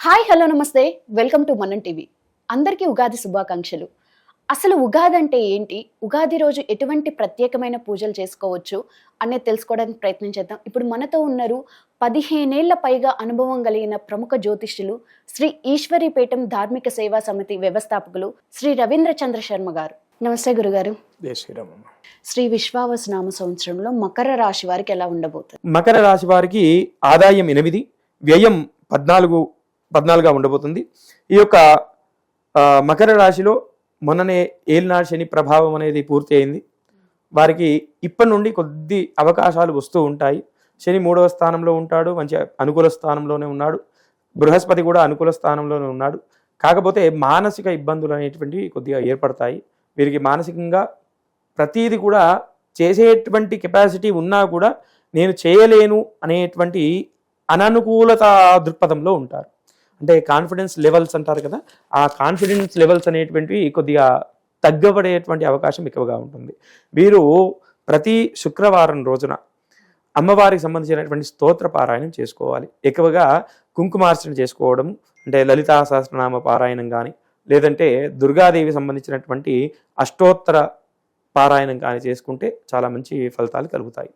Hi hello నమస్తే welcome to మనం TV. అందరికీ ఉగాది శుభాకాంక్షలు. అసలు ఉగాది అంటే ఏంటి, ఉగాది రోజు ఎటువంటి ప్రత్యేకమైన పూజలు చేసుకోవచ్చు అనేది తెలుసుకోవడానికి ప్రయత్నం చేద్దాం. ఇప్పుడు మనతో ఉన్నారు 15 ఏళ్ల పైగా అనుభవం కలిగిన ప్రముఖ జ్యోతిష్యులు, శ్రీ ఈశ్వరీపీఠం ధార్మిక సేవా సమితి వ్యవస్థాపకులు శ్రీ రవీంద్ర చంద్ర శర్మ గారు. నమస్తే గురుగారు. శ్రీ విశ్వావసు నామ సంవత్సరంలో మకర రాశి వారికి ఎలా ఉండబోతుంది? మకర రాశి వారికి ఆదాయం 8, వ్యయం 14గా ఉండబోతుంది. ఈ యొక్క మకర రాశిలో మొన్ననే ఏలినాడు శని ప్రభావం అనేది పూర్తి అయింది. వారికి ఇప్పటి నుండి కొద్ది అవకాశాలు వస్తూ ఉంటాయి. శని 3వ స్థానంలో ఉంటాడు, మంచి అనుకూల స్థానంలోనే ఉన్నాడు. బృహస్పతి కూడా అనుకూల స్థానంలోనే ఉన్నాడు. కాకపోతే మానసిక ఇబ్బందులు అనేటువంటివి కొద్దిగా ఏర్పడతాయి. వీరికి మానసికంగా ప్రతీది కూడా చేసేటువంటి కెపాసిటీ ఉన్నా కూడా నేను చేయలేను అనేటువంటి అననుకూలత దృక్పథంలో ఉంటారు. అంటే కాన్ఫిడెన్స్ లెవెల్స్ అంటారు కదా, ఆ కాన్ఫిడెన్స్ లెవెల్స్ అనేటువంటివి కొద్దిగా తగ్గబడేటువంటి అవకాశం ఎక్కువగా ఉంటుంది. వీరు ప్రతి శుక్రవారం రోజున అమ్మవారికి సంబంధించినటువంటి స్తోత్ర పారాయణం చేసుకోవాలి. ఎక్కువగా కుంకుమార్చన చేసుకోవడం, అంటే లలితా సహస్రనామ పారాయణం కానీ, లేదంటే దుర్గాదేవి సంబంధించినటువంటి అష్టోత్తర పారాయణం కానీ చేసుకుంటే చాలా మంచి ఫలితాలు కలుగుతాయి.